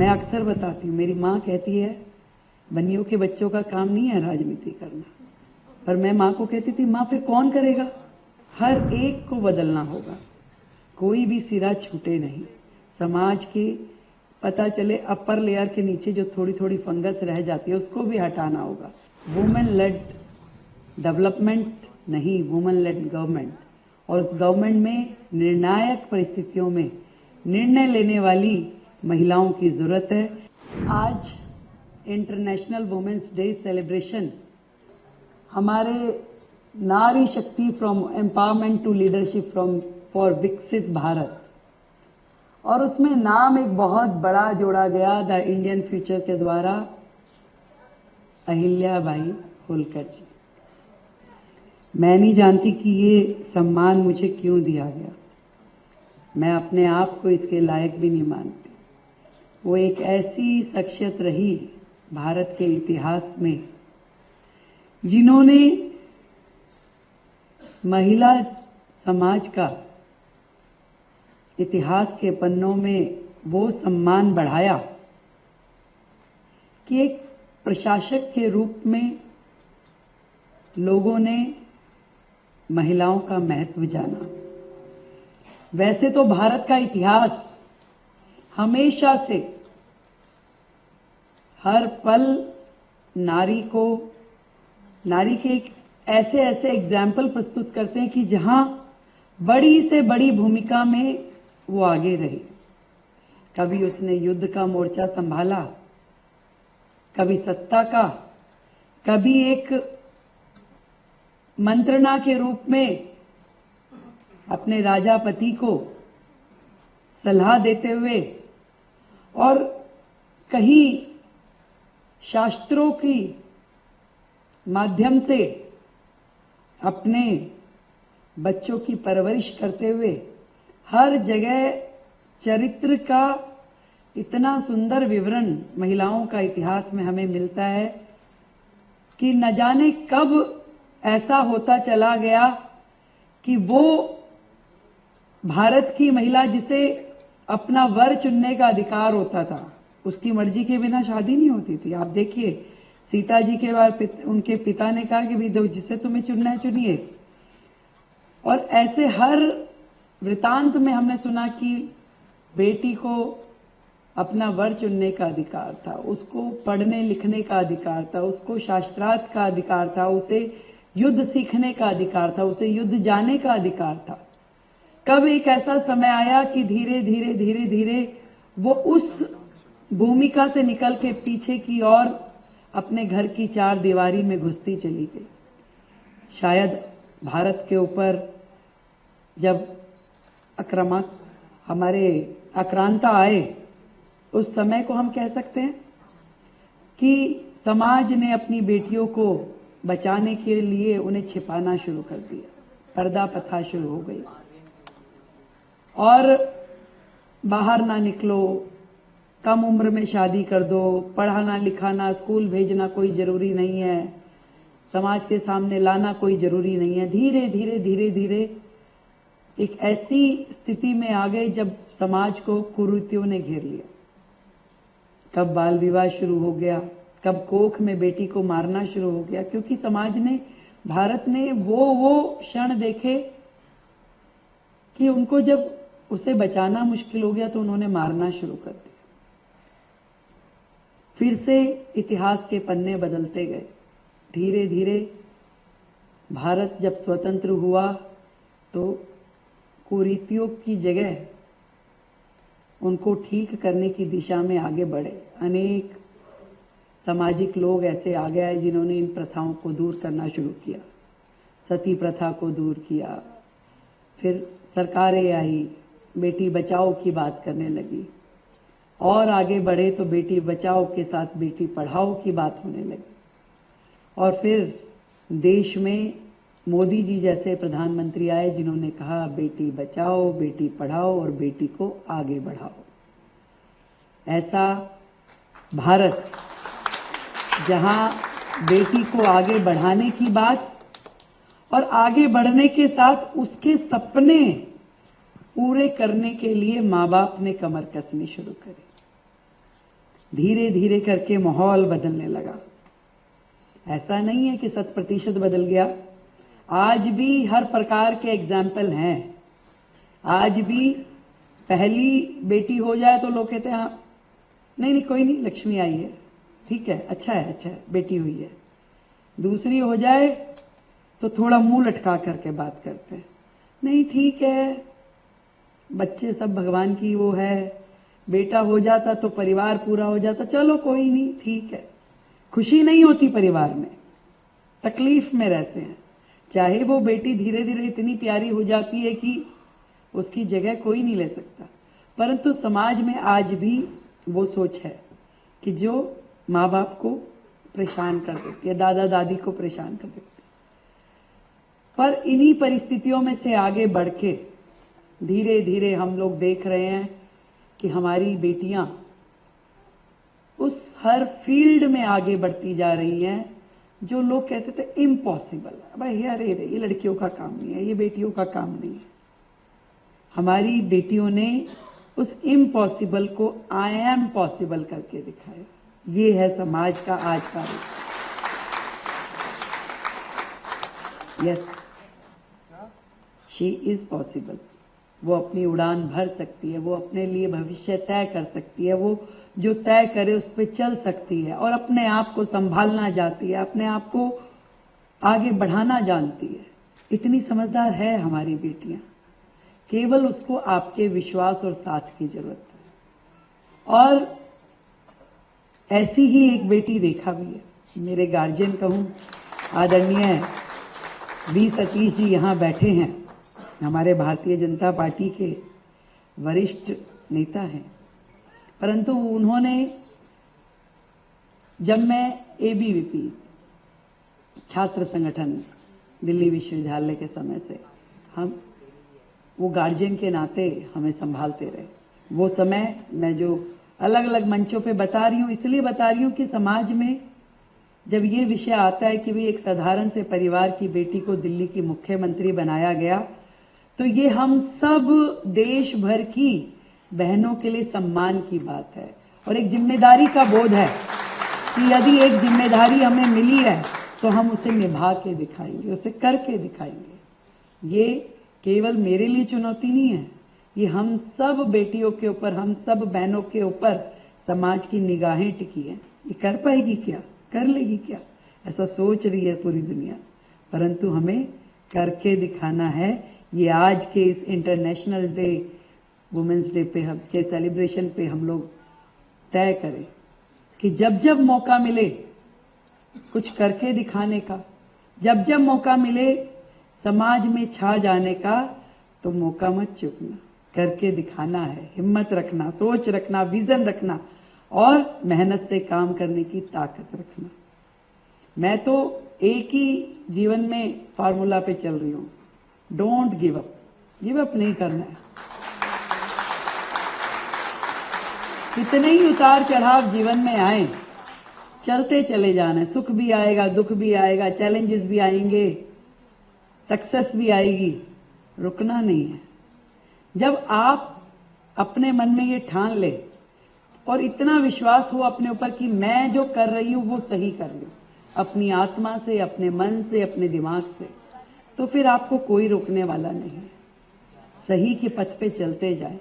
मैं अक्सर बताती हूँ, मेरी माँ कहती है बनियों के बच्चों का काम नहीं है राजनीति करना, पर मैं माँ को कहती थी माँ फिर कौन करेगा? हर एक को बदलना होगा, कोई भी सिरा छूटे नहीं। समाज की पता चले अपर लेयर के नीचे जो थोड़ी थोड़ी फंगस रह जाती है उसको भी हटाना होगा। वुमेन लेड डेवलपमेंट नहीं, वुमेन लेड गवर्नमेंट, और उस गवर्नमेंट में निर्णायक परिस्थितियों में निर्णय लेने वाली महिलाओं की जरूरत है। आज इंटरनेशनल वुमेन्स डे सेलिब्रेशन हमारे नारी शक्ति from empowerment to leadership for Viksit Bharat, और उसमें नाम एक बहुत बड़ा जोड़ा गया द इंडियन फ्यूचर के द्वारा, अहिल्याबाई होलकर जी। मैं नहीं जानती कि ये सम्मान मुझे क्यों दिया गया, मैं अपने आप को इसके लायक भी नहीं मानती। वो एक ऐसी शख्सियत रही भारत के इतिहास में जिन्होंने महिला समाज का इतिहास के पन्नों में वो सम्मान बढ़ाया कि एक प्रशासक के रूप में लोगों ने महिलाओं का महत्व जाना। वैसे तो भारत का इतिहास हमेशा से हर पल नारी के ऐसे ऐसे एग्जाम्पल प्रस्तुत करते हैं कि जहां बड़ी से बड़ी भूमिका में वो आगे रही। कभी उसने युद्ध का मोर्चा संभाला, कभी सत्ता का, कभी एक मंत्रणा के रूप में अपने राजा पति को सलाह देते हुए, और कहीं शास्त्रों की माध्यम से अपने बच्चों की परवरिश करते हुए हर जगह चरित्र का इतना सुंदर विवरण महिलाओं का इतिहास में हमें मिलता है कि न जाने कब ऐसा होता चला गया कि वो भारत की महिला जिसे अपना वर चुनने का अधिकार होता था, उसकी मर्जी के बिना शादी नहीं होती थी। आप देखिए सीता जी के बाद उनके पिता ने कहा कि भी जिसे तुम्हें चुनना है चुनिए, और ऐसे हर वृतांत में हमने सुना कि बेटी को अपना वर चुनने का अधिकार था, उसको पढ़ने लिखने का अधिकार था, उसको शास्त्रार्थ का अधिकार था, उसे युद्ध सीखने का अधिकार था, उसे युद्ध जाने का अधिकार था। कब एक ऐसा समय आया कि धीरे धीरे धीरे धीरे वो उस भूमिका से निकल के पीछे की ओर अपने घर की चार दीवारी में घुसती चली गई। शायद भारत के ऊपर जब आक्रांता आए, उस समय को हम कह सकते हैं कि समाज ने अपनी बेटियों को बचाने के लिए उन्हें छिपाना शुरू कर दिया, पर्दा प्रथा शुरू हो गई, और बाहर ना निकलो, कम उम्र में शादी कर दो, पढ़ाना लिखाना स्कूल भेजना कोई जरूरी नहीं है, समाज के सामने लाना कोई जरूरी नहीं है। धीरे धीरे धीरे धीरे एक ऐसी स्थिति में आ गए जब समाज को कुरीतियों ने घेर लिया। कब बाल विवाह शुरू हो गया, कब कोख में बेटी को मारना शुरू हो गया, क्योंकि समाज ने, भारत ने वो क्षण देखे कि उनको जब उसे बचाना मुश्किल हो गया तो उन्होंने मारना शुरू कर दिया। फिर से इतिहास के पन्ने बदलते गए। धीरे धीरे भारत जब स्वतंत्र हुआ तो कुरीतियों की जगह उनको ठीक करने की दिशा में आगे बढ़े। अनेक सामाजिक लोग ऐसे आ गए जिन्होंने इन प्रथाओं को दूर करना शुरू किया, सती प्रथा को दूर किया, फिर सरकारें आई, बेटी बचाओ की बात करने लगी, और आगे बढ़े तो बेटी बचाओ के साथ बेटी पढ़ाओ की बात होने लगी, और फिर देश में मोदी जी जैसे प्रधानमंत्री आए जिन्होंने कहा बेटी बचाओ, बेटी पढ़ाओ और बेटी को आगे बढ़ाओ। ऐसा भारत जहां बेटी को आगे बढ़ाने की बात और आगे बढ़ने के साथ उसके सपने पूरे करने के लिए माँ बाप ने कमर कसनी शुरू करी। धीरे धीरे करके माहौल बदलने लगा। ऐसा नहीं है कि 100% बदल गया, आज भी हर प्रकार के एग्जाम्पल हैं। आज भी पहली बेटी हो जाए तो लोग कहते हैं हाँ नहीं कोई नहीं, लक्ष्मी आई है, ठीक है, अच्छा है, बेटी हुई है। दूसरी हो जाए तो थोड़ा मुंह लटका करके बात करते हैं, नहीं ठीक है, बच्चे सब भगवान की वो है, बेटा हो जाता तो परिवार पूरा हो जाता, चलो कोई नहीं, ठीक है। खुशी नहीं होती परिवार में, तकलीफ में रहते हैं। चाहे वो बेटी धीरे धीरे इतनी प्यारी हो जाती है कि उसकी जगह कोई नहीं ले सकता, परंतु समाज में आज भी वो सोच है कि जो माँ बाप को परेशान कर देती है, दादा दादी को परेशान कर देती है। पर इन्हीं परिस्थितियों में से आगे बढ़ के धीरे धीरे हम लोग देख रहे हैं कि हमारी बेटियां उस हर फील्ड में आगे बढ़ती जा रही हैं जो लोग कहते थे इम्पॉसिबल है, भाई अरे ये लड़कियों का काम नहीं है, ये बेटियों का काम नहीं है। हमारी बेटियों ने उस इम्पॉसिबल को आई एम पॉसिबल करके दिखाया। ये है समाज का आज का रूप। Yes, she is possible. वो अपनी उड़ान भर सकती है, वो अपने लिए भविष्य तय कर सकती है, वो जो तय करे उस पर चल सकती है और अपने आप को संभालना जानती है, अपने आप को आगे बढ़ाना जानती है। इतनी समझदार है हमारी बेटियां, केवल उसको आपके विश्वास और साथ की जरूरत है। और ऐसी ही एक बेटी देखा भी है, मेरे गार्जियन कहूं, आदरणीय वी सतीश जी यहां बैठे हैं, हमारे भारतीय जनता पार्टी के वरिष्ठ नेता हैं, परंतु उन्होंने, जब मैं एबीवीपी छात्र संगठन दिल्ली विश्वविद्यालय के समय से, हम वो गार्जियन के नाते हमें संभालते रहे। वो समय मैं जो अलग अलग मंचों पे बता रही हूं, इसलिए बता रही हूं कि समाज में जब ये विषय आता है कि भी एक साधारण से परिवार की बेटी को दिल्ली की मुख्यमंत्री बनाया गया, तो ये हम सब देश भर की बहनों के लिए सम्मान की बात है और एक जिम्मेदारी का बोध है कि यदि एक जिम्मेदारी हमें मिली है तो हम उसे निभा के दिखाएंगे, उसे करके दिखाएंगे। ये केवल मेरे लिए चुनौती नहीं है, ये हम सब बेटियों के ऊपर, हम सब बहनों के ऊपर समाज की निगाहें टिकी हैं। ये कर पाएगी क्या, कर लेगी क्या, ऐसा सोच रही है पूरी दुनिया, परंतु हमें करके दिखाना है। ये आज के इस इंटरनेशनल डे, वुमेन्स डे पे, हम के सेलिब्रेशन पे हम लोग तय करें कि जब जब मौका मिले कुछ करके दिखाने का, जब जब मौका मिले समाज में छा जाने का, तो मौका मत चूकना, करके दिखाना है। हिम्मत रखना, सोच रखना, विजन रखना और मेहनत से काम करने की ताकत रखना। मैं तो एक ही जीवन में फार्मूला पे चल रही हूं, don't give up. Give up नहीं करना है। कितने ही उतार चढ़ाव जीवन में आए, चलते चले जाना है। सुख भी आएगा, दुख भी आएगा, चैलेंजेस भी आएंगे, सक्सेस भी आएगी, रुकना नहीं है। जब आप अपने मन में ये ठान ले और इतना विश्वास हो अपने ऊपर कि मैं जो कर रही हूं वो सही कर रही हूं, अपनी आत्मा से, अपने मन से, अपने दिमाग से, तो फिर आपको कोई रोकने वाला नहीं है। सही के पथ पे चलते जाए,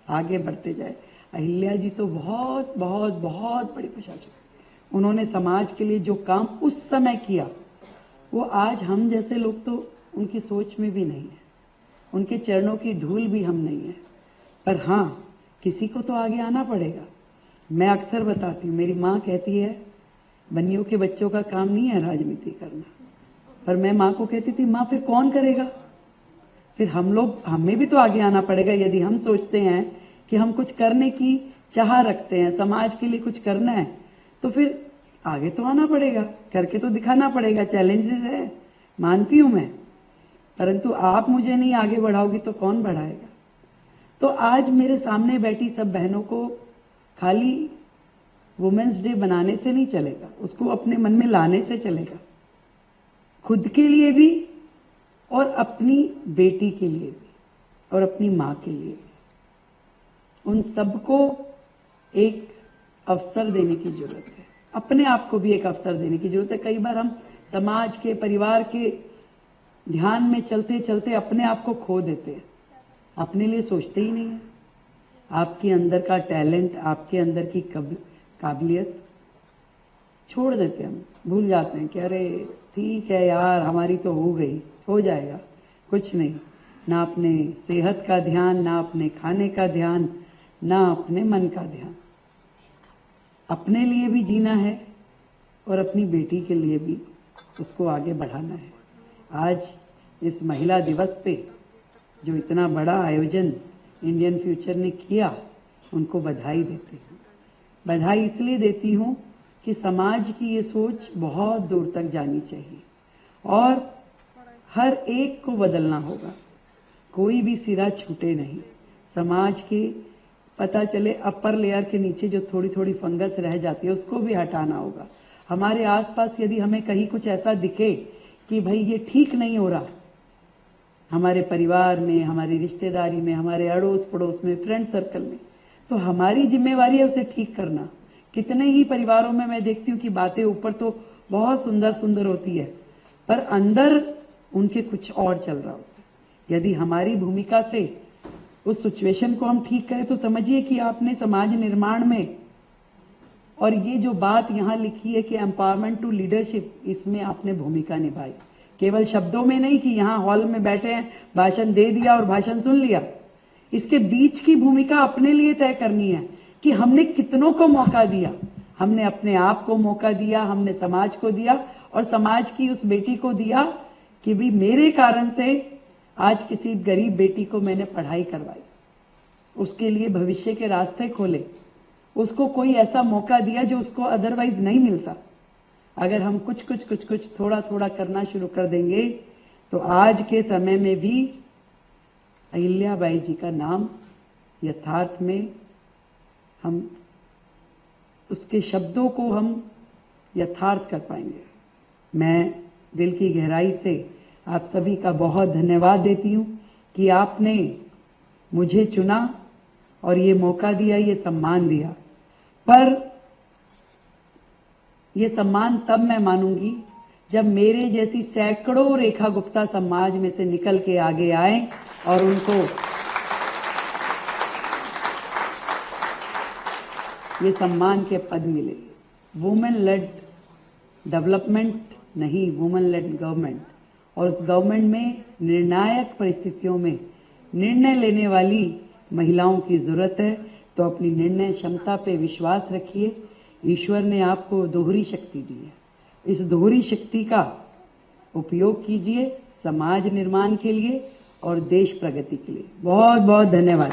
आगे बढ़ते जाए। अहिल्या जी तो बहुत बहुत बहुत बड़ी प्रशासक, उन्होंने समाज के लिए जो काम उस समय किया वो आज हम जैसे लोग तो उनकी सोच में भी नहीं है, उनके चरणों की धूल भी हम नहीं है। पर हां, किसी को तो आगे आना पड़ेगा। मैं अक्सर बताती हूं, मेरी मां कहती है बनियों के बच्चों का काम नहीं है राजनीति करना, पर मैं मां को कहती थी मां फिर कौन करेगा, फिर हम लोग, हमें भी तो आगे आना पड़ेगा। यदि हम सोचते हैं कि हम कुछ करने की चाह रखते हैं, समाज के लिए कुछ करना है, तो फिर आगे तो आना पड़ेगा, करके तो दिखाना पड़ेगा। चैलेंजेस है, मानती हूं मैं, परंतु आप मुझे नहीं आगे बढ़ाओगी तो कौन बढ़ाएगा। तो आज मेरे सामने बैठी सब बहनों को खाली वुमेन्स डे बनाने से नहीं चलेगा, उसको अपने मन में लाने से चलेगा, खुद के लिए भी और अपनी बेटी के लिए भी और अपनी मां के लिए भी। उन सबको एक अवसर देने की जरूरत है, अपने आप को भी एक अवसर देने की जरूरत है। कई बार हम समाज के, परिवार के ध्यान में चलते चलते अपने आप को खो देते हैं, अपने लिए सोचते ही नहीं है। आपके अंदर का टैलेंट, आपके अंदर की काबिलियत छोड़ देते हैं, हम भूल जाते हैं कि अरे ठीक है यार, हमारी तो हो गई, हो जाएगा, कुछ नहीं। ना अपने सेहत का ध्यान, ना अपने खाने का ध्यान, ना अपने मन का ध्यान। अपने लिए भी जीना है और अपनी बेटी के लिए भी उसको आगे बढ़ाना है। आज इस महिला दिवस पे जो इतना बड़ा आयोजन इंडियन फ्यूचर ने किया, उनको बधाई देती हूँ। बधाई इसलिए देती हूँ कि समाज की ये सोच बहुत दूर तक जानी चाहिए और हर एक को बदलना होगा, कोई भी सिरा छूटे नहीं। समाज के पता चले अपर लेयर के नीचे जो थोड़ी थोड़ी फंगस रह जाती है, उसको भी हटाना होगा। हमारे आसपास यदि हमें कहीं कुछ ऐसा दिखे कि भाई ये ठीक नहीं हो रहा, हमारे परिवार में, हमारी रिश्तेदारी में, हमारे अड़ोस पड़ोस में, फ्रेंड सर्कल में, तो हमारी जिम्मेवारी है उसे ठीक करना। कितने ही परिवारों में मैं देखती हूँ कि बातें ऊपर तो बहुत सुंदर सुंदर होती है, पर अंदर उनके कुछ और चल रहा होता है। यदि हमारी भूमिका से उस सिचुएशन को हम ठीक करें तो समझिए कि आपने समाज निर्माण में, और ये जो बात यहाँ लिखी है कि एम्पावरमेंट टू लीडरशिप, इसमें आपने भूमिका निभाई। केवल शब्दों में नहीं कि यहाँ हॉल में बैठे हैं, भाषण दे दिया और भाषण सुन लिया। इसके बीच की भूमिका अपने लिए तय करनी है कि हमने कितनों को मौका दिया। हमने अपने आप को मौका दिया, हमने समाज को दिया, और समाज की उस बेटी को दिया कि भी मेरे कारण से आज किसी गरीब बेटी को मैंने पढ़ाई करवाई, उसके लिए भविष्य के रास्ते खोले, उसको कोई ऐसा मौका दिया जो उसको अदरवाइज नहीं मिलता। अगर हम कुछ थोड़ा थोड़ा करना शुरू कर देंगे तो आज के समय में भी अहिल्याबाई जी का नाम यथार्थ में, हम उसके शब्दों को हम यथार्थ कर पाएंगे। मैं दिल की गहराई से आप सभी का बहुत धन्यवाद देती हूं कि आपने मुझे चुना और ये मौका दिया, ये सम्मान दिया। पर ये सम्मान तब मैं मानूंगी जब मेरे जैसी सैकड़ों रेखा गुप्ता समाज में से निकल के आगे आए और उनको ये सम्मान के पद मिले। वुमेन लेड डेवलपमेंट नहीं, वुमेन लेड गवर्नमेंट, और उस गवर्नमेंट में निर्णायक परिस्थितियों में निर्णय लेने वाली महिलाओं की जरूरत है। तो अपनी निर्णय क्षमता पे विश्वास रखिए। ईश्वर ने आपको दोहरी शक्ति दी है, इस दोहरी शक्ति का उपयोग कीजिए समाज निर्माण के लिए और देश प्रगति के लिए। बहुत बहुत धन्यवाद।